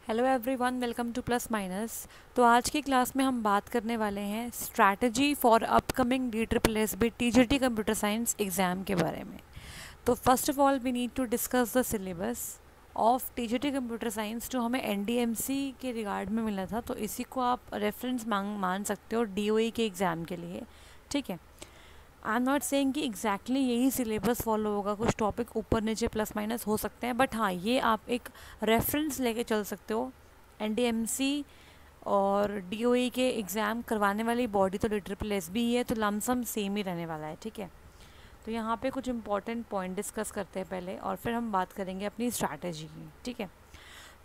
Hello everyone, welcome two plus minus. तो आज की क्लास में हम बात करने वाले हैं strategy for upcoming DSSB TGT computer science exam के बारे में। तो first of all we need to discuss the syllabus of TGT computer science जो हमें NDMC के रिगार्ड में मिला था। तो इसी को आप रेफरेंस मान सकते हो DOE के एग्ज़ाम के लिए, ठीक है। आई एम नॉट सेइंग कि एग्जैक्टली यही सिलेबस फॉलो होगा, कुछ टॉपिक ऊपर नीचे प्लस माइनस हो सकते हैं, बट हाँ ये आप एक रेफरेंस लेके चल सकते हो। NDMC और DOE के एग्ज़ाम करवाने वाली बॉडी तो DSSB ही है, तो लमसम सेम ही रहने वाला है, ठीक है। तो यहाँ पे कुछ इंपॉर्टेंट पॉइंट डिस्कस करते हैं पहले, और फिर हम बात करेंगे अपनी स्ट्रैटेजी की, ठीक है।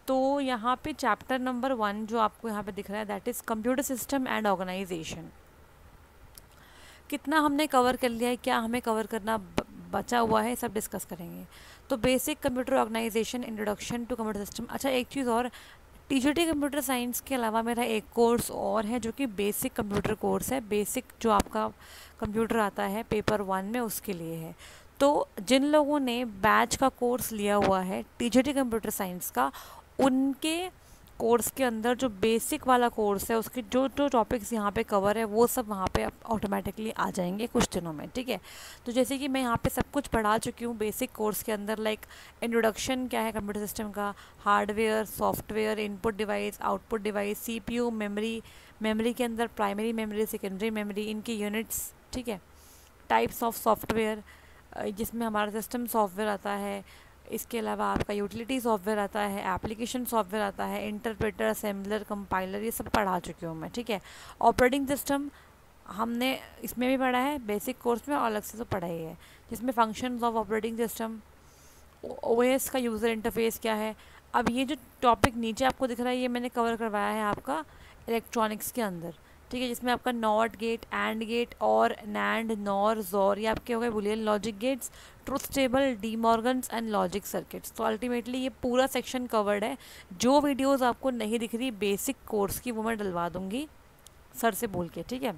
तो यहाँ पे चैप्टर नंबर 1 जो आपको यहाँ पे दिख रहा है, that is computer system and organization. कितना हमने कवर कर लिया है, क्या हमें कवर करना बचा हुआ है, सब डिस्कस करेंगे। तो basic computer organization, introduction to computer system. अच्छा, एक चीज़ और, TGT कंप्यूटर साइंस के अलावा मेरा एक कोर्स और है जो कि बेसिक कंप्यूटर कोर्स है। बेसिक जो आपका कंप्यूटर आता है पेपर 1 में, उसके लिए है। तो जिन लोगों ने बैच का कोर्स लिया हुआ है TGT कंप्यूटर साइंस का, उनके कोर्स के अंदर जो बेसिक वाला कोर्स है उसके जो जो टॉपिक्स यहाँ पे कवर है वो सब वहाँ पे ऑटोमेटिकली आ जाएंगे कुछ दिनों में, ठीक है। तो जैसे कि मैं यहाँ पे सब कुछ पढ़ा चुकी हूँ बेसिक कोर्स के अंदर, लाइक इंट्रोडक्शन क्या है कंप्यूटर सिस्टम का, hardware, software, input device, output device, CPU, memory के अंदर प्राइमरी मेमोरी, सेकेंडरी मेमोरी, इनकी यूनिट्स, ठीक है। टाइप्स ऑफ सॉफ्टवेयर, जिसमें हमारा सिस्टम सॉफ्टवेयर आता है, इसके अलावा आपका यूटिलिटी सॉफ्टवेयर आता है, एप्लीकेशन सॉफ्टवेयर आता है, इंटरप्रेटर, असेंबलर, कंपाइलर, ये सब पढ़ा चुकी हूँ मैं, ठीक है। ऑपरेटिंग सिस्टम हमने इसमें भी पढ़ा है बेसिक कोर्स में, और अलग से तो पढ़ा ही है, जिसमें functions of operating system, OS का यूज़र इंटरफेस क्या है। अब ये जो टॉपिक नीचे आपको दिख रहा है, ये मैंने कवर करवाया है आपका इलेक्ट्रॉनिक्स के अंदर, ठीक है, जिसमें आपका नॉट गेट, एंड गेट, और नैंड, नॉर, जोर, ये आपके हो गए Boolean logic gates, truth table, D Morgan's and logic circuits. तो अल्टीमेटली ये पूरा सेक्शन कवर्ड है। जो वीडियोस आपको नहीं दिख रही बेसिक कोर्स की, वो मैं डलवा दूंगी सर से बोल के, ठीक है।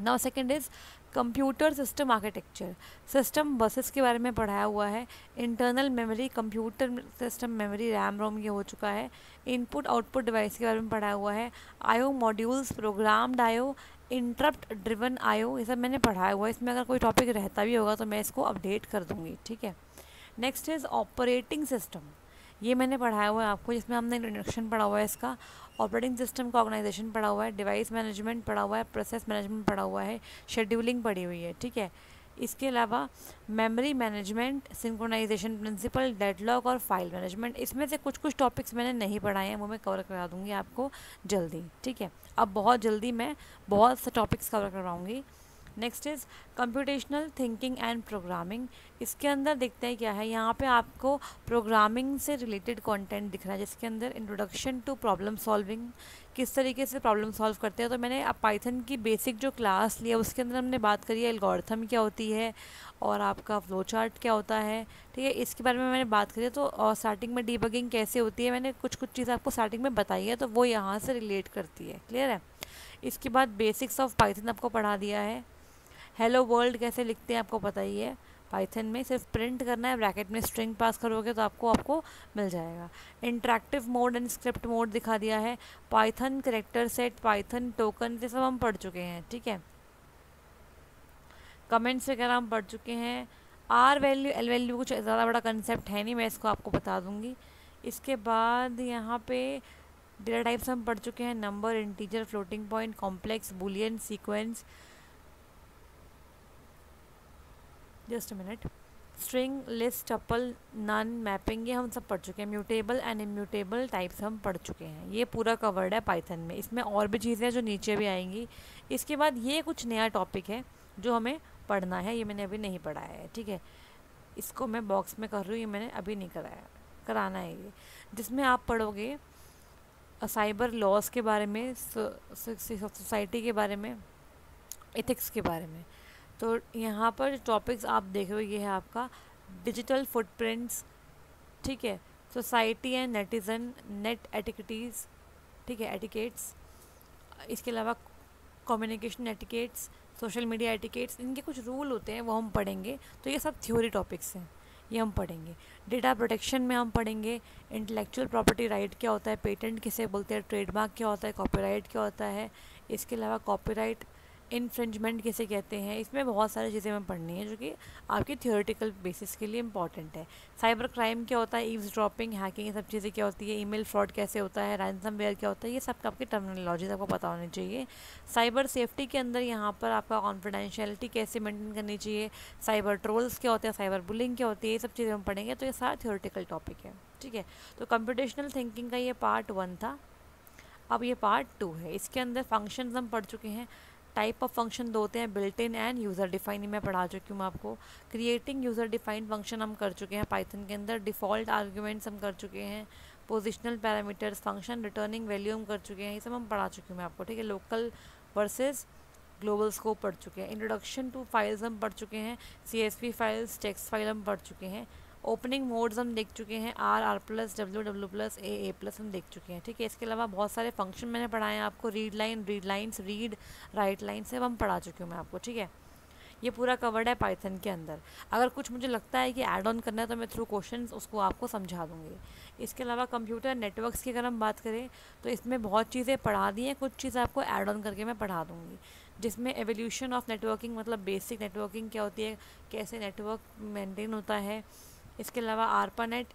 Now second is computer system architecture. System buses के बारे में पढ़ाया हुआ है, internal memory, computer system memory, RAM ROM, ये हो चुका है। इनपुट आउटपुट डिवाइस के बारे में पढ़ाया हुआ है, IO modules, programmed IO, interrupt driven IO, ये सब मैंने पढ़ाया हुआ है। इसमें अगर कोई टॉपिक रहता भी होगा तो मैं इसको अपडेट कर दूँगी, ठीक है। नेक्स्ट इज़ ऑपरेटिंग सिस्टम, ये मैंने पढ़ाया हुआ है आपको, जिसमें हमने इंट्रोडक्शन पढ़ा हुआ है इसका, ऑपरेटिंग सिस्टम का ऑर्गेनाइजेशन पढ़ा हुआ है, डिवाइस मैनेजमेंट पढ़ा हुआ है, प्रोसेस मैनेजमेंट पढ़ा हुआ है, शेड्यूलिंग पढ़ी हुई है, ठीक है। इसके अलावा memory management, synchronization principle, deadlock और फाइल मैनेजमेंट, इसमें से कुछ कुछ टॉपिक्स मैंने नहीं पढ़ाए हैं, वो मैं कवर करा दूंगी आपको जल्दी, ठीक है। अब बहुत जल्दी मैं बहुत से टॉपिक्स कवर करवाऊँगी। Next is computational thinking and programming. इसके अंदर देखते हैं क्या है, यहाँ पे आपको प्रोग्रामिंग से रिलेटेड कंटेंट दिख रहा है, जिसके अंदर इंट्रोडक्शन टू प्रॉब्लम सॉल्विंग, किस तरीके से प्रॉब्लम सॉल्व करते हैं। तो मैंने अब पाइथन की बेसिक जो क्लास लिया उसके अंदर हमने बात करी है एल्गोरिथम क्या होती है और आपका फ्लो चार्ट क्या होता है, ठीक है, इसके बारे में मैंने बात करी है। तो स्टार्टिंग में डीबगिंग कैसे होती है, मैंने कुछ कुछ चीज़ आपको स्टार्टिंग में बताई है, तो वो यहाँ से रिलेट करती है, क्लियर है। इसके बाद बेसिक्स ऑफ पाइथन आपको पढ़ा दिया है। हेलो वर्ल्ड कैसे लिखते हैं आपको पता ही है, पाइथन में सिर्फ प्रिंट करना है, ब्रैकेट में स्ट्रिंग पास करोगे तो आपको मिल जाएगा। Interactive mode and script mode दिखा दिया है, Python character set, Python token, ये सब हम पढ़ चुके हैं, ठीक है। कमेंट्स वगैरह हम पढ़ चुके हैं। आर वैल्यू, एल वैल्यू कुछ ज़्यादा बड़ा कंसेप्ट है नहीं, मैं इसको आपको बता दूंगी। इसके बाद यहाँ पे डेटा टाइप्स हम पढ़ चुके हैं, number, integer, floating point, complex, boolean, sequence, just a minute, string, list, tuple, none, mapping, ये हम सब पढ़ चुके हैं। म्यूटेबल एंड इम्यूटेबल टाइप्स हम पढ़ चुके हैं। ये पूरा कवर्ड है पाइथन में। इसमें और भी चीज़ें हैं जो नीचे भी आएंगी। इसके बाद ये कुछ नया टॉपिक है जो हमें पढ़ना है, ये मैंने अभी नहीं पढ़ाया है, ठीक है। इसको मैं बॉक्स में कर रही हूँ, ये मैंने अभी नहीं कराया, कराना है ये, जिसमें आप पढ़ोगे साइबर लॉस के बारे में, सोसाइटी के बारे में, एथिक्स के बारे में। तो यहाँ पर टॉपिक्स आप देख रहे हो, ये है आपका डिजिटल फुटप्रिंट्स, ठीक है, सोसाइटी एंड नेटिजन, नेट एटिकिटीज़, ठीक है, एटिकेट्स। इसके अलावा communication etiquettes, social media etiquettes, इनके कुछ रूल होते हैं वो हम पढ़ेंगे। तो ये सब थ्योरी टॉपिक्स हैं। ये हम पढ़ेंगे। डेटा प्रोटेक्शन में हम पढ़ेंगे इंटेलेक्चुअल प्रॉपर्टी राइट क्या होता है, पेटेंट किसे बोलते हैं, ट्रेडमार्क क्या होता है, कॉपीराइट क्या होता है, इसके अलावा कॉपीराइट इन्फ्रिंजमेंट किसे कहते हैं। इसमें बहुत सारी चीज़ें हमें पढ़नी है जो कि आपकी थियोरेटिकल बेसिस के लिए इंपॉर्टेंट है। साइबर क्राइम क्या होता है, ईव्स ड्रॉपिंग, हैकिंग, ये सब चीज़ें क्या होती है, ईमेल फ्रॉड कैसे होता है, रैंसमवेयर क्या होता है, ये सब आपकी टर्मिनोलॉजी आपको पता होनी चाहिए। साइबर सेफ्टी के अंदर यहाँ पर आपका कॉन्फिडेंशियलिटी कैसे मेंटेन करनी चाहिए, साइबर ट्रोल्स क्या होते हैं, साइबर बुलिंग क्या होती है, ये सब चीज़ें हम पढ़ेंगे। तो ये सारा थियोरेटिकल टॉपिक है, ठीक है। तो कंप्यूटेशनल थिंकिंग का ये पार्ट 1 था। अब ये पार्ट 2 है। इसके अंदर फंक्शंस हम पढ़ चुके हैं। टाइप ऑफ फंक्शन दो होते हैं, built in end user define, मैं पढ़ा चुकी हूँ आपको। क्रिएटिंग यूज़र डिफाइंड फंक्शन हम कर चुके हैं पाइथन के अंदर। डिफ़ॉल्ट आर्ग्यूमेंट्स हम कर चुके हैं। Positional parameters, function returning value हम कर चुके हैं। ये सब हम पढ़ा चुके हैं मैं आपको, ठीक है। लोकल वर्सेस ग्लोबल स्कोप पढ़ चुके हैं। इंट्रोडक्शन टू फाइल्स हम पढ़ चुके हैं। CSV फाइल्स, टेक्स्ट फाइल हम पढ़ चुके हैं। ओपनिंग मोड्स हम देख चुके हैं। R plus, W plus, A plus हम देख चुके हैं, ठीक है। इसके अलावा बहुत सारे फंक्शन मैंने पढ़ाए हैं आपको। Read line, read lines, read, right line से हम पढ़ा चुके हूँ मैं आपको, ठीक है। ये पूरा कवर्ड है पाइथन के अंदर। अगर कुछ मुझे लगता है कि ऐड ऑन करना है तो मैं थ्रू क्वेश्चंस उसको आपको समझा दूँगी। इसके अलावा कंप्यूटर नेटवर्क्स की अगर हम बात करें तो इसमें बहुत चीज़ें पढ़ा दी हैं, कुछ चीज़ें आपको ऐड ऑन करके मैं पढ़ा दूँगी, जिसमें एवोल्यूशन ऑफ नेटवर्किंग, मतलब बेसिक नेटवर्किंग क्या होती है, कैसे नेटवर्क मेंटेन होता है। इसके अलावा ARPANET,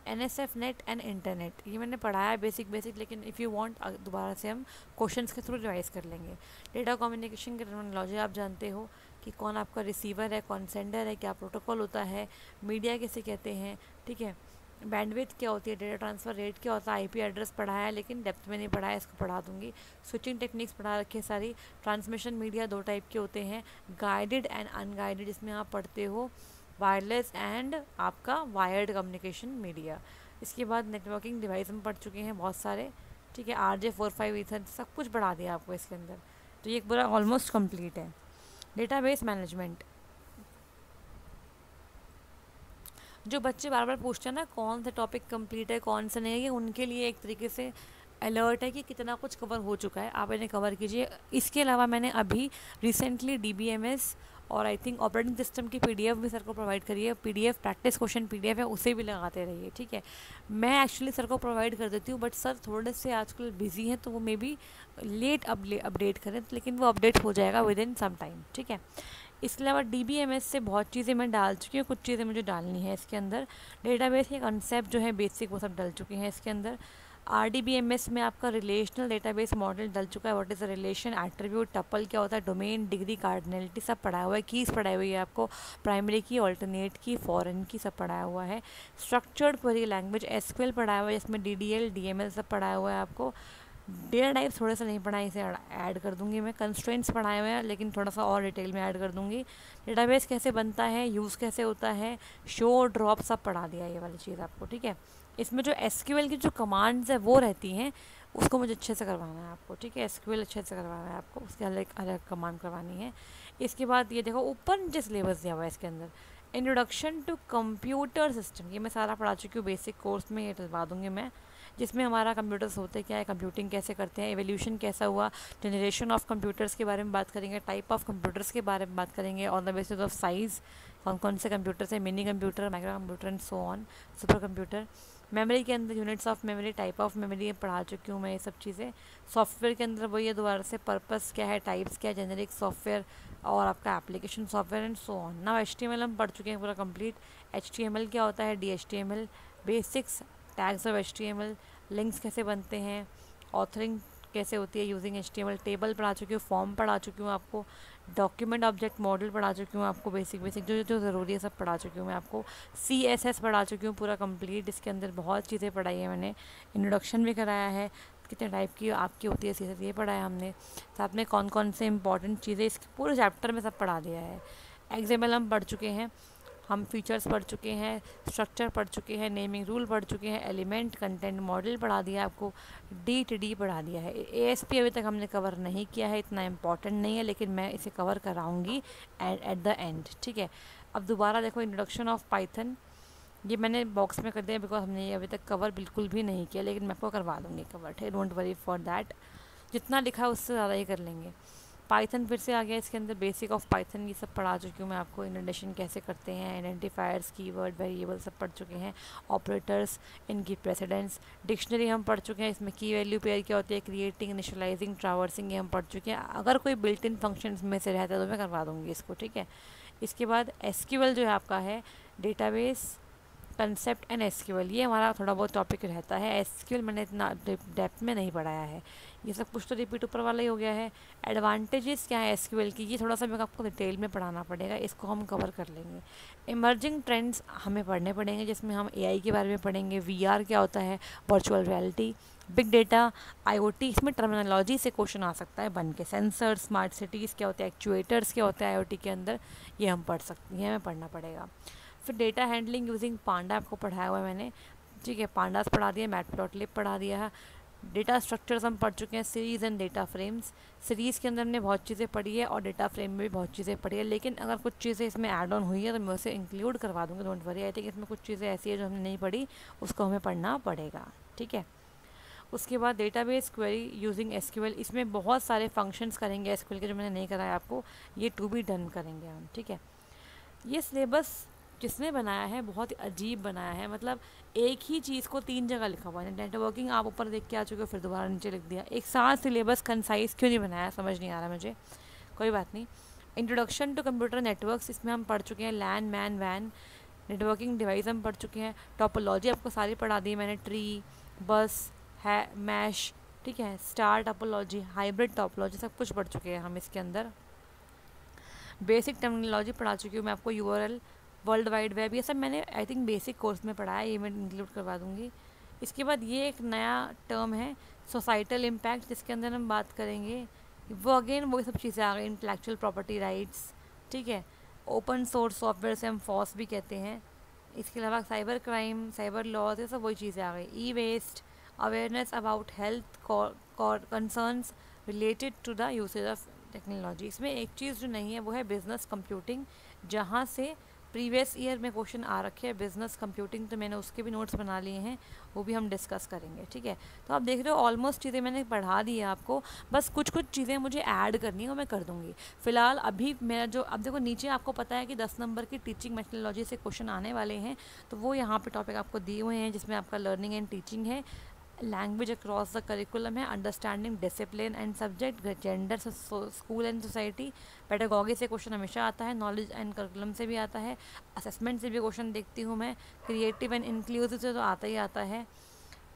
NSF net and internet, ये मैंने पढ़ाया है बेसिक, लेकिन इफ़ यू वांट दोबारा से हम क्वेश्चंस के थ्रू रिवाइज कर लेंगे। डेटा कम्युनिकेशन की टर्मिनोलॉजी आप जानते हो कि कौन आपका रिसीवर है, कौन सेंडर है, क्या प्रोटोकॉल होता है, मीडिया किसे कहते हैं, ठीक है। बैंडविड्थ क्या होती है, डेटा ट्रांसफ़र रेट क्या होता है, IP एड्रेस पढ़ाया है लेकिन डेप्थ में नहीं पढ़ाया, इसको पढ़ा दूंगी। स्विचिंग टेक्निक्स पढ़ा रखी है सारी। ट्रांसमिशन मीडिया 2 टाइप के होते हैं, गाइडेड एंड अनगाइडेड, इसमें आप पढ़ते हो। वायरलेस एंड आपका वायर्ड कम्युनिकेशन मीडिया। इसके बाद नेटवर्किंग डिवाइस हम पढ़ चुके हैं बहुत सारे, ठीक है। RJ45 ईथर सब कुछ पढ़ा दिया आपको इसके अंदर, तो ये पूरा ऑलमोस्ट कंप्लीट है। डेटाबेस मैनेजमेंट, जो बच्चे बार बार पूछते हैं ना कौन सा टॉपिक कंप्लीट है कौन सा नहीं है, उनके लिए एक तरीके से अलर्ट है कि कितना कुछ कवर हो चुका है, आप इन्हें कवर कीजिए। इसके अलावा मैंने अभी रिसेंटली DBMS और आई थिंक ऑपरेटिंग सिस्टम की PDF भी सर को प्रोवाइड करी है। PDF प्रैक्टिस क्वेश्चन PDF है, उसे भी लगाते रहिए, ठीक है। मैं एक्चुअली सर को प्रोवाइड कर देती हूँ, बट सर थोड़े से आजकल बिजी हैं तो वो मे बी लेट अपडेट करें, लेकिन वो अपडेट हो जाएगा विद इन सम टाइम, ठीक है। इसके अलावा DBMS से बहुत चीज़ें मैं डाल चुकी हूँ, कुछ चीज़ें मुझे डालनी है इसके अंदर। डेटाबेस के कंसेप्ट जो है बेसिक वो सब डल चुके हैं इसके अंदर। RDBMS में आपका रिलेशनल डेटाबेस मॉडल डल चुका है। What is a relation, attribute, tuple क्या होता है, डोमेन, डिग्री, कार्डिनलिटी सब पढ़ाया हुआ है। कीज़ पढ़ाई हुई है आपको, प्राइमरी की, ऑल्टरनेट की, फॉरेन की, सब पढ़ाया हुआ है। स्ट्रक्चर्ड क्वेरी लैंग्वेज SQL पढ़ाया हुआ है, जिसमें DDL DML सब पढ़ाया हुआ है आपको। डेटा टाइप थोड़े से नहीं पढ़ाए, इसे ऐड कर दूंगी मैं। कंस्ट्रेंट्स पढ़ाए हुए हैं लेकिन थोड़ा सा और डिटेल में ऐड कर दूंगी। डेटाबेस कैसे बनता है, यूज़ कैसे होता है, शो ड्रॉप सब पढ़ा दिया ये वाली चीज़ आपको, ठीक है। इसमें जो SQL की जो कमांड्स है वो रहती हैं, उसको मुझे अच्छे से करवाना है आपको, ठीक है। SQL अच्छे से करवाना है आपको, उसके अलग अलग कमांड करवानी है। इसके बाद ये देखो ऊपर नीचे सिलेबस दिया हुआ है इसके अंदर। इंट्रोडक्शन टू कंप्यूटर सिस्टम, ये मैं सारा पढ़ा चुकी हूँ बेसिक कोर्स में, ये डलवा दूँगी मैं, जिसमें हमारा कंप्यूटर्स होते क्या है, कंप्यूटिंग कैसे करते हैं, एवोल्यूशन कैसा हुआ, जनरेशन ऑफ कंप्यूटर्स के बारे में बात करेंगे, टाइप ऑफ कंप्यूटर्स के बारे में बात करेंगे, on the basis of size, कौन कौन से कंप्यूटर्स हैं, mini computer, micro computer and so on, super computer. Memory के अंदर units of memory, type of memory पढ़ा चुकी हूँ मैं ये सब चीज़ें। सॉफ्टवेयर के अंदर वही है दोबारा से, पर्पस क्या है, टाइप्स क्या है, जेनेरिक सॉफ्टवेयर और आपका application software and so on. Now HTML हम पढ़ चुके हैं पूरा कंप्लीट। HTML क्या होता है, DHTML, basics, tags of HTML, links कैसे बनते हैं, ऑथरिंग कैसे होती है यूजिंग HTML, टेबल पढ़ा चुकी हूँ, फॉर्म पढ़ा चुकी हूँ आपको, डॉक्यूमेंट ऑब्जेक्ट मॉडल पढ़ा चुकी हूँ आपको, बेसिक जो जो ज़रूरी है सब पढ़ा चुकी हूँ मैं आपको। CSS पढ़ा चुकी हूँ पूरा कंप्लीट, इसके अंदर बहुत चीज़ें पढ़ाई है मैंने। इंट्रोडक्शन भी कराया है, कितने टाइप की आपकी होती है CSS, ये पढ़ाया हमने। साथ में कौन कौन से इंपॉर्टेंट चीज़ें इसके पूरे चैप्टर में सब पढ़ा दिया है। XML हम पढ़ चुके हैं, हम फीचर्स पढ़ चुके हैं, स्ट्रक्चर पढ़ चुके हैं, नेमिंग रूल पढ़ चुके हैं, एलिमेंट, कंटेंट मॉडल पढ़ा दिया आपको, DTD पढ़ा दिया है। ASP अभी तक हमने कवर नहीं किया है, इतना इम्पॉर्टेंट नहीं है, लेकिन मैं इसे कवर कराऊंगी एट द एंड, ठीक है। अब दोबारा देखो, इंट्रोडक्शन ऑफ पाइथन, ये मैंने बॉक्स में कर दिया बिकॉज हमने ये अभी तक कवर बिल्कुल भी नहीं किया, लेकिन मैं आपको करवा दूँगी cover, don't worry for that. जितना लिखा है उससे ज़्यादा ही कर लेंगे। पाइथन फिर से आ गया इसके अंदर, बेसिक ऑफ पाइथन ये सब पढ़ा चुकी हूँ मैं आपको। इंडेंटेशन कैसे करते हैं, आइडेंटिफायर्स, कीवर्ड, वेरिएबल सब पढ़ चुके हैं। ऑपरेटर्स, इनकी प्रेसिडेंस, डिक्शनरी हम पढ़ चुके हैं। इसमें की वैल्यू पेयर क्या होती है, क्रिएटिंग, इनिशियलाइजिंग, ट्रावर्सिंग, ये हम पढ़ चुके हैं। अगर कोई बिल्ट इन फंक्शन में से रहता है तो मैं करवा दूँगी इसको, ठीक है। इसके बाद एसक्यूएल जो है आपका है डेटाबेस कंसेप्ट एंड एसक्यूएल, ये हमारा थोड़ा बहुत टॉपिक रहता है। एसक्यूएल मैंने इतना डेप्थ में नहीं पढ़ाया है, ये सब कुछ तो रिपीट ऊपर वाला ही हो गया है। एडवांटेजेस क्या है एसक्यूएल की, ये थोड़ा सा मेरे को आपको डिटेल में पढ़ाना पड़ेगा, इसको हम कवर कर लेंगे। इमर्जिंग ट्रेंड्स हमें पढ़ने पड़ेंगे, जिसमें हम एआई के बारे में पढ़ेंगे, वीआर क्या होता है, virtual reality, big data, IoT. इसमें टर्मिनोलॉजी से क्वेश्चन आ सकता है बन के। सेंसर, स्मार्ट सिटीज़ क्या होते हैं, एक्चुएटर्स क्या होता है आईओटी के अंदर, ये हम पढ़ सकते हैं, हमें पढ़ना पड़ेगा। फिर डेटा हैंडलिंग यूजिंग पांडा आपको पढ़ाया हुआ है मैंने, ठीक है। पांडास पढ़ा दिया, मैटप्लॉटलिब पढ़ा दिया है। डेटा स्ट्रक्चर्स हम पढ़ चुके हैं, series and data frames. Series के अंदर हमने बहुत चीज़ें पढ़ी है और डेटा फ्रेम में भी बहुत चीज़ें पढ़ी है, लेकिन अगर कुछ चीज़ें इसमें ऐड ऑन हुई है तो मैं उसे इंक्लूड करवा दूँगी, डोंट वरी। आई थिंक इसमें कुछ चीज़ें ऐसी है जो हमने नहीं पढ़ी, उसको हमें पढ़ना पड़ेगा, ठीक है। उसके बाद डेटाबेस क्वेरी यूजिंग एसक्यूएल, इसमें बहुत सारे फंक्शंस करेंगे एसक्यूएल के जो मैंने नहीं कराया आपको, ये टू बी डन करेंगे हम, ठीक है। ये सिलेबस जिसने बनाया है बहुत ही अजीब बनाया है, मतलब एक ही चीज़ को 3 जगह लिखा हुआ है। नेटवर्किंग आप ऊपर देख के आ चुके हो, फिर दोबारा नीचे लिख दिया। एक साथ सिलेबस कंसाइज क्यों नहीं बनाया, समझ नहीं आ रहा मुझे, कोई बात नहीं। इंट्रोडक्शन टू कंप्यूटर नेटवर्क्स, इसमें हम पढ़ चुके हैं लैन, मैन, वैन। नेटवर्किंग डिवाइस हम पढ़ चुके हैं। टोपोलॉजी आपको सारी पढ़ा दी है मैंने, ट्री, बस है, मैश, ठीक है। स्टार टोपोलॉजी, हाइब्रिड टोपोलॉजी, सब कुछ पढ़ चुके हैं हम इसके अंदर। बेसिक टर्मिनोलॉजी पढ़ा चुकी हूँ मैं आपको, यूआरएल, वर्ल्ड वाइड वेब, ये सब मैंने आई थिंक बेसिक कोर्स में पढ़ा है, ये मैं इंक्लूड करवा दूँगी। इसके बाद ये एक नया टर्म है सोसाइटल इम्पैक्ट, जिसके अंदर हम बात करेंगे, वो अगेन वो सब चीज़ें आ गई, इंटेलेक्चुअल प्रॉपर्टी राइट्स, ठीक है। ओपन सोर्स सॉफ्टवेयर से हम फॉस भी कहते हैं। इसके अलावा साइबर क्राइम, साइबर लॉज, ये सब वही चीज़ें आ गई। E waste, awareness about health concerns related to the usage of technology. इसमें एक चीज़ जो नहीं है वो है बिज़नेस कंप्यूटिंग, जहाँ से प्रीवियस ईयर में क्वेश्चन आ रखे हैं बिज़नेस कंप्यूटिंग, तो मैंने उसके भी नोट्स बना लिए हैं, वो भी हम डिस्कस करेंगे, ठीक है। तो आप देख रहे हो ऑलमोस्ट चीज़ें मैंने पढ़ा दी है आपको, बस कुछ कुछ चीज़ें मुझे ऐड करनी है वो मैं कर दूँगी। फिलहाल अभी मेरा जो, अब देखो नीचे आपको पता है कि 10 नंबर की टीचिंग मेथोडोलॉजी से क्वेश्चन आने वाले हैं, तो वो यहाँ पे टॉपिक आपको दिए हुए हैं, जिसमें आपका लर्निंग एंड टीचिंग है, लैंग्वेज अक्रॉस द करिकुलम है, understanding discipline and subject, gender, school and society, pedagogy से क्वेश्चन हमेशा आता है, नॉलेज एंड करिकुलम से भी आता है, असेसमेंट से भी क्वेश्चन देखती हूँ मैं, क्रिएटिव एंड इंक्लूसिव से तो आता ही आता है,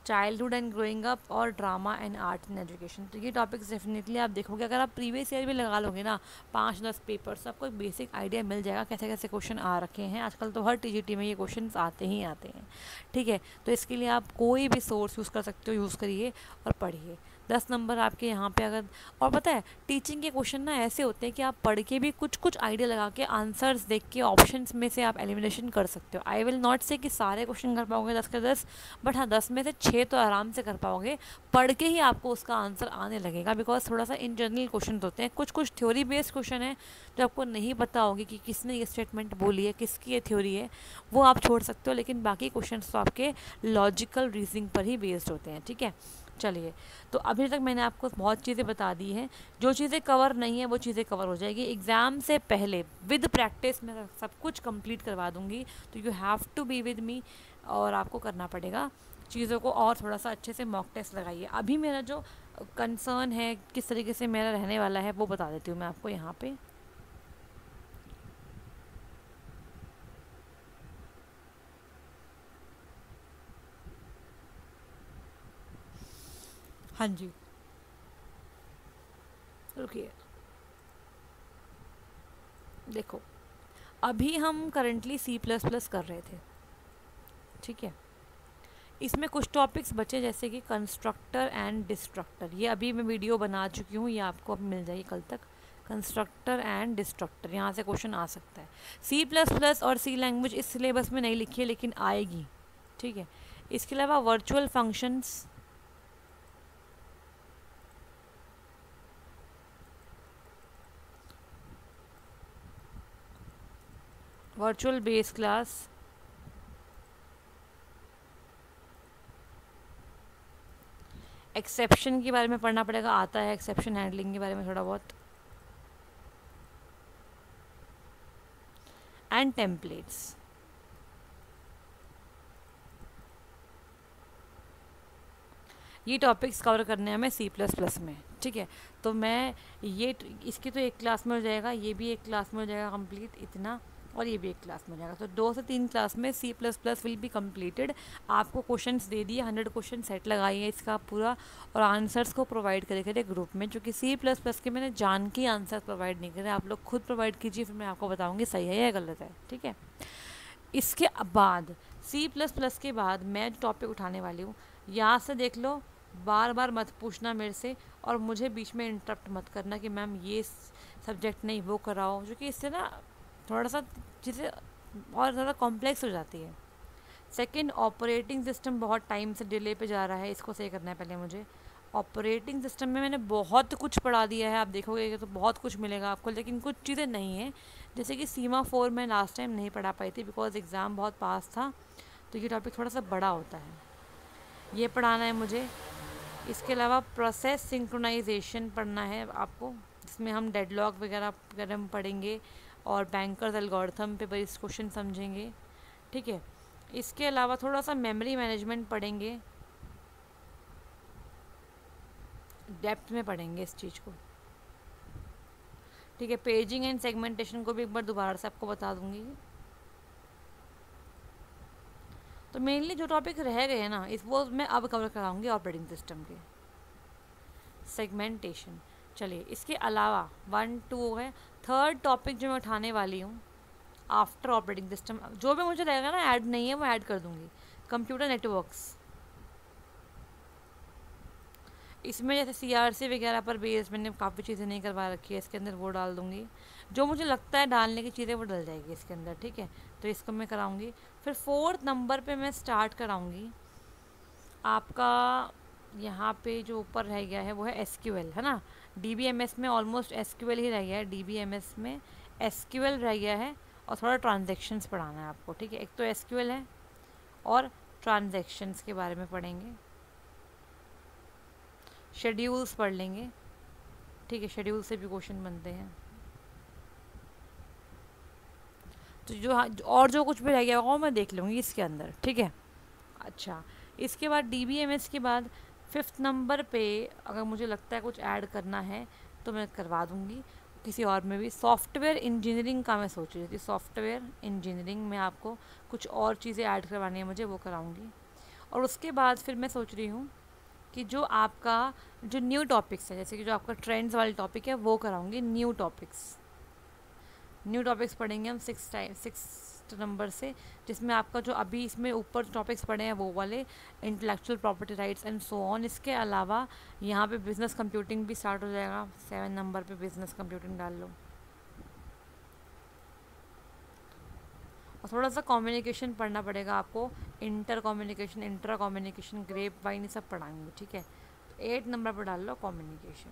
चाइल्डहुड एंड ग्रोइंग अप, और drama and art in education. तो ये टॉपिक्स डेफिनेटली आप देखोगे, अगर आप प्रीवियस ईयर भी लगा लोगे ना 5-10 पेपर्स, आपको एक बेसिक आइडिया मिल जाएगा कैसे कैसे क्वेश्चन आ रखे हैं। आजकल तो हर टीजीटी में ये क्वेश्चन आते ही आते हैं, ठीक है। तो इसके लिए आप कोई भी सोर्स यूज़ कर सकते हो, यूज़ करिए और पढ़िए। 10 नंबर आपके यहाँ पे अगर, और पता है टीचिंग के क्वेश्चन ना ऐसे होते हैं कि आप पढ़ के भी कुछ कुछ आइडिया लगा के आंसर्स देख के ऑप्शंस में से आप एलिमिनेशन कर सकते हो। आई विल नॉट से कि सारे क्वेश्चन कर पाओगे 10 के 10, बट हाँ 10 में से 6 तो आराम से कर पाओगे, पढ़ के ही आपको उसका आंसर आने लगेगा, बिकॉज थोड़ा सा इन जनरल क्वेश्चन होते हैं, कुछ कुछ थ्योरी बेस्ड क्वेश्चन है जो आपको नहीं पता होगी कि किसने ये स्टेटमेंट बोली है, किसकी ये थ्योरी है, वो आप छोड़ सकते हो, लेकिन बाकी क्वेश्चन तो आपके लॉजिकल रीजनिंग पर ही बेस्ड होते हैं, ठीक है। चलिए, तो अभी तक मैंने आपको बहुत चीज़ें बता दी हैं, जो चीज़ें कवर नहीं है वो चीज़ें कवर हो जाएगी एग्ज़ाम से पहले, विद प्रैक्टिस मैं सब कुछ कंप्लीट करवा दूंगी। तो you have to be with me, और आपको करना पड़ेगा चीज़ों को, और थोड़ा सा अच्छे से मॉक टेस्ट लगाइए। अभी मेरा जो कंसर्न है किस तरीके से मेरा रहने वाला है वो बता देती हूँ मैं आपको यहाँ पे। हाँ जी, रुकिए, देखो अभी हम करंटली C++ कर रहे थे, ठीक है। इसमें कुछ टॉपिक्स बचे, जैसे कि कंस्ट्रक्टर एंड डिस्ट्रक्टर, ये अभी मैं वीडियो बना चुकी हूँ, ये आपको अब मिल जाएगी कल तक। कंस्ट्रक्टर एंड डिस्ट्रक्टर, यहाँ से क्वेश्चन आ सकता है। C++ और C लैंग्वेज इस सिलेबस में नहीं लिखी है, लेकिन आएगी, ठीक है। इसके अलावा virtual functions, virtual base class, exception के बारे में पढ़ना पड़ेगा, आता है एक्सेप्शन हैंडलिंग के बारे में थोड़ा बहुत, एंड टेम्पलेट्स। ये टॉपिक्स कवर करने हैं हमें C++ में, ठीक है। तो मैं ये इसकी तो एक क्लास में हो जाएगा, ये भी एक क्लास में हो जाएगा कंप्लीट इतना, और ये भी एक क्लास में हो जाएगा। तो 2 से 3 क्लास में C++ विल बी कम्प्लीटेड। आपको क्वेश्चंस दे दिए, 100 क्वेश्चन सेट लगाइए इसका पूरा, और आंसर्स को प्रोवाइड करे ग्रुप में, क्योंकि C++ के मैंने जान के आंसर प्रोवाइड नहीं करे, आप लोग खुद प्रोवाइड कीजिए, फिर मैं आपको बताऊँगी सही है या गलत है, ठीक है। इसके बाद C++ के बाद मैं जो टॉपिक उठाने वाली हूँ, यहाँ से देख लो, बार बार मत पूछना मेरे से, और मुझे बीच में इंटरप्ट मत करना कि मैम ये सब्जेक्ट नहीं वो कराओ, जो कि इससे ना थोड़ा सा चीज़ें और ज़्यादा कॉम्प्लेक्स हो जाती है। सेकंड, ऑपरेटिंग सिस्टम बहुत टाइम से डिले पे जा रहा है, इसको सही करना है पहले मुझे। ऑपरेटिंग सिस्टम में मैंने बहुत कुछ पढ़ा दिया है, आप देखोगे तो बहुत कुछ मिलेगा आपको, लेकिन कुछ चीज़ें नहीं हैं, जैसे कि सीमा4 मैं लास्ट टाइम नहीं पढ़ा पाई थी बिकॉज एग्ज़ाम बहुत पास था, तो ये टॉपिक थोड़ा सा बड़ा होता है, ये पढ़ाना है मुझे। इसके अलावा प्रोसेस सिंक्रोनाइजेशन पढ़ना है आपको, जिसमें हम डेडलॉक वगैरह हम पढ़ेंगे, और बैंकर्स एल्गोरिथम पे बेस्ड क्वेश्चन समझेंगे, ठीक है। इसके अलावा थोड़ा सा मेमोरी मैनेजमेंट पढ़ेंगे, डेप्थ में पढ़ेंगे इस चीज़ को, ठीक है। पेजिंग एंड सेगमेंटेशन को भी एक बार दोबारा से आपको बता दूंगी। तो मेनली जो टॉपिक रह गए हैं ना, इस वो मैं अब कवर कराऊंगी ऑपरेटिंग सिस्टम के। सेगमेंटेशन, चलिए इसके अलावा 1 2 है। थर्ड टॉपिक जो मैं उठाने वाली हूँ आफ्टर ऑपरेटिंग सिस्टम, जो भी मुझे रहेगा ना ऐड नहीं है वो ऐड कर दूंगी, कंप्यूटर नेटवर्क्स। इसमें जैसे CRC वगैरह पर बेस मैंने काफ़ी चीज़ें नहीं करवा रखी है, इसके अंदर वो डाल दूंगी, जो मुझे लगता है डालने की चीज़ें वो डल जाएगी इसके अंदर, ठीक है। तो इसको मैं कराऊंगी। फिर 4th नंबर पे मैं स्टार्ट कराऊंगी आपका, यहाँ पे जो ऊपर रह गया है वो है SQL, है ना। DBMS में ऑलमोस्ट SQL ही रह गया है, DBMS में SQL रह गया है, और थोड़ा ट्रांजेक्शन्स पढ़ाना है आपको, ठीक है। एक तो SQL है और ट्रांजेक्शन्स के बारे में पढ़ेंगे, शेड्यूल्स पढ़ लेंगे, ठीक है, शेड्यूल से भी क्वेश्चन बनते हैं। तो और जो कुछ भी रह गया होगा वो मैं देख लूँगी इसके अंदर, ठीक है। अच्छा, इसके बाद DBMS के बाद 5th नंबर पे अगर मुझे लगता है कुछ ऐड करना है तो मैं करवा दूँगी किसी और में भी। सॉफ्टवेयर इंजीनियरिंग का मैं सोच रही थी, सॉफ्टवेयर इंजीनियरिंग में आपको कुछ और चीज़ें ऐड करवानी है मुझे, वो कराऊँगी। और उसके बाद फिर मैं सोच रही हूँ कि जो आपका जो न्यू टॉपिक्स है, जैसे कि जो आपका ट्रेंड्स वाले टॉपिक है वो कराऊंगी, न्यू टॉपिक्स पढ़ेंगे हम 6th नंबर से, जिसमें आपका जो अभी इसमें ऊपर टॉपिक्स पढ़े हैं वो वाले intellectual property rights and so on. इसके अलावा यहाँ पे बिजनेस कंप्यूटिंग भी स्टार्ट हो जाएगा, 7 नंबर पे बिजनेस कंप्यूटिंग डाल लो। और थोड़ा सा कम्युनिकेशन पढ़ना पड़ेगा आपको, inter communication, intra communication, grapevine, ये सब पढ़ाएंगे, ठीक है। 8 नंबर पर डाल लो कम्युनिकेशन।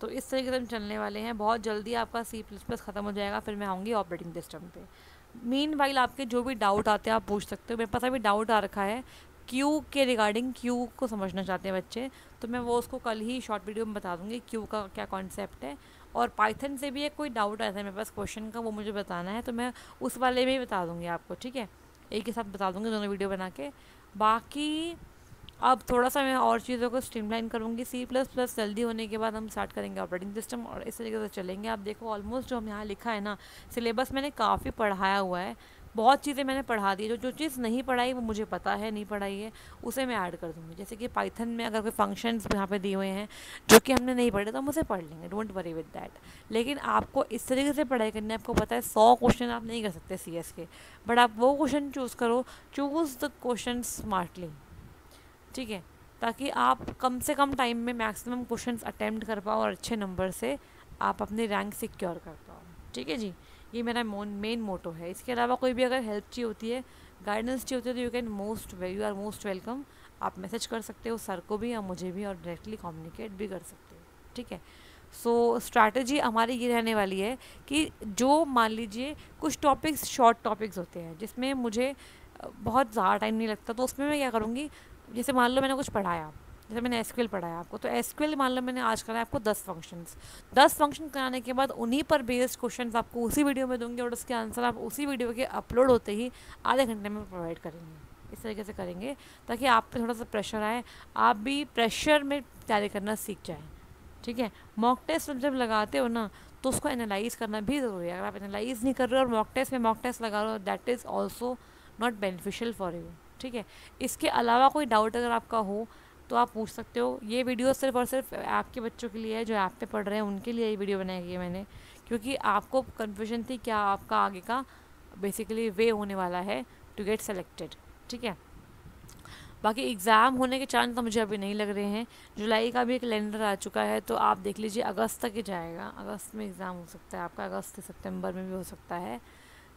तो इस तरीके से हम चलने वाले हैं, बहुत जल्दी आपका C++ ख़त्म हो जाएगा, फिर मैं आऊँगी ऑपरेटिंग सिस्टम पे। मीनवाइल आपके जो भी डाउट आते हैं आप पूछ सकते हो, मेरे पास अभी डाउट आ रखा है क्यू के रिगार्डिंग, क्यू को समझना चाहते हैं बच्चे, तो मैं वो उसको कल ही शॉर्ट वीडियो में बता दूंगी क्यू का क्या कॉन्सेप्ट है। और पाइथन से भी एक कोई डाउट आया था मेरे पास क्वेश्चन का, वो मुझे बताना है, तो मैं उस वाले में ही बता दूंगी आपको, ठीक है, एक ही साथ बता दूंगी दोनों वीडियो बना के। बाकी अब थोड़ा सा मैं और चीज़ों को स्ट्रीमलाइन करूँगी। C++ जल्दी होने के बाद हम स्टार्ट करेंगे ऑपरेटिंग सिस्टम, और इस तरीके से चलेंगे। आप देखो ऑलमोस्ट जो हम यहाँ लिखा है ना, सिलेबस मैंने काफ़ी पढ़ाया हुआ है, बहुत चीज़ें मैंने पढ़ा दी, जो चीज़ नहीं पढ़ाई वो मुझे पता है नहीं पढ़ाई है, उसे मैं ऐड कर दूँगी। जैसे कि पाइथन में अगर कोई फंक्शंस यहाँ पे दिए हुए हैं जो कि हमने नहीं पढ़े तो हम उसे पढ़ लेंगे, डोंट वरी विद दैट। लेकिन आपको इस तरीके से पढ़ाई करनी है, आपको पता है 100 क्वेश्चन आप नहीं कर सकते CS के, बट आप वो क्वेश्चन चूज़ करो, चूज़ द क्वेश्चन स्मार्टली, ठीक है, ताकि आप कम से कम टाइम में मैक्सिमम क्वेश्चंस अटेम्प्ट कर पाओ और अच्छे नंबर से आप अपनी रैंक सिक्योर कर पाओ, ठीक है जी। ये मेरा मेन मोटो है। इसके अलावा कोई भी अगर हेल्प चाहिए होती है, गाइडेंस चाहिए होती है, तो यू आर मोस्ट वेलकम। आप मैसेज कर सकते हो सर को भी या मुझे भी, और डायरेक्टली कम्युनिकेट भी कर सकते हो, ठीक है। सो स्ट्रैटेजी हमारी ये रहने वाली है कि जो मान लीजिए कुछ टॉपिक्स शॉर्ट टॉपिक्स होते हैं जिसमें मुझे बहुत ज़्यादा टाइम नहीं लगता, तो उसमें मैं क्या करूँगी, जैसे मान लो मैंने कुछ पढ़ाया, जैसे मैंने एसक्यूएल पढ़ाया आपको, तो एसक्यूएल मान लो मैंने आज कराया आपको 10 फंक्शंस, 10 फंक्शन कराने के बाद उन्हीं पर बेस्ड क्वेश्चंस आपको उसी वीडियो में दूंगी और उसके आंसर आप उसी वीडियो के अपलोड होते ही आधे घंटे में प्रोवाइड करेंगे। इस तरीके से करेंगे ताकि आप पे थोड़ा सा प्रेशर आए, आप भी प्रेशर में तैयारी करना सीख जाएँ। ठीक है, मॉक टेस्ट जब लगाते हो ना तो उसको एनालाइज करना भी ज़रूरी है। अगर आप एनालाइज नहीं कर रहे हो और मॉक टेस्ट लगा रहे हो, that is also not beneficial for you. ठीक है, इसके अलावा कोई डाउट अगर आपका हो तो आप पूछ सकते हो। ये वीडियो सिर्फ और सिर्फ आपके बच्चों के लिए है जो ऐप पे पढ़ रहे हैं, उनके लिए ये वीडियो बनाई गई है मैंने, क्योंकि आपको कन्फ्यूजन थी क्या आपका आगे का बेसिकली वे होने वाला है टू गेट सेलेक्टेड। ठीक है, बाकी एग्ज़ाम होने के चांस तो मुझे अभी नहीं लग रहे हैं। जुलाई का भी एक कैलेंडर आ चुका है, तो आप देख लीजिए अगस्त तक ही जाएगा। अगस्त में एग्ज़ाम हो सकता है आपका, अगस्त से सितंबर में भी हो सकता है।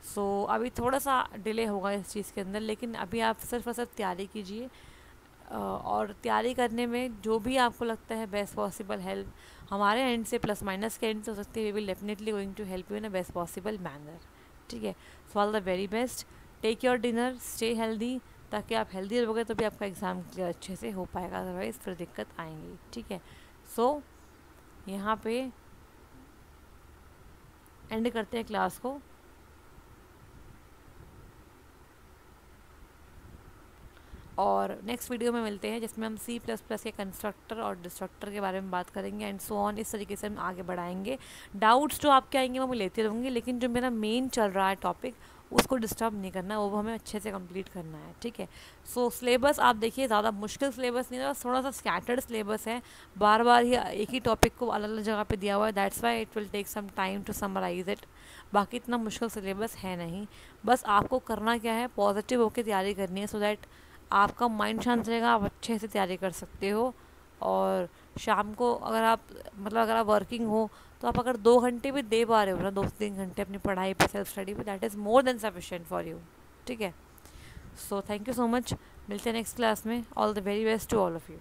सो अभी थोड़ा सा डिले होगा इस चीज़ के अंदर, लेकिन अभी आप सिर्फ और सिर्फ तैयारी कीजिए। और तैयारी करने में जो भी आपको लगता है बेस्ट पॉसिबल हेल्प हमारे एंड से, प्लस माइनस के एंड से हो सकती है, we will definitely going to help you in a best possible manner. ठीक है, so all the very best, take your dinner, stay healthy, ताकि आप हेल्दी रहोगे तो भी आपका एग्ज़ाम क्लियर अच्छे से हो पाएगा, अदरवाइज़ फिर दिक्कत आएंगी। ठीक है, सो यहाँ पे एंड करते हैं क्लास को। और नेक्स्ट वीडियो में मिलते हैं जिसमें हम C++ के कंस्ट्रक्टर और डिस्ट्रक्टर के बारे में बात करेंगे एंड सो ऑन। इस तरीके से हम आगे बढ़ाएंगे। डाउट्स जो आपके आएंगे वो मैं लेती रहूँगी, लेकिन जो मेरा मेन चल रहा है टॉपिक उसको डिस्टर्ब नहीं करना, वो हमें अच्छे से कंप्लीट करना है। ठीक है, सो सिलेबस आप देखिए ज़्यादा मुश्किल सिलेबस नहीं है, थोड़ा सा स्कैटर्ड सिलेबस है, बार बार ही एक ही टॉपिक को अलग अलग जगह पे दिया हुआ है, that's why it will take some time to summarize it. बाकी इतना मुश्किल सिलेबस है नहीं, बस आपको करना क्या है, पॉजिटिव होकर तैयारी करनी है, सो दैट आपका माइंड शांत रहेगा, आप अच्छे से तैयारी कर सकते हो। और शाम को अगर आप वर्किंग हो तो आप अगर 2 घंटे भी दे पा रहे हो ना, 2-3 घंटे अपनी पढ़ाई पे, सेल्फ स्टडी पे, that is more than sufficient for you. ठीक है, so thank you so much, मिलते हैं नेक्स्ट क्लास में। All the very best to all of you.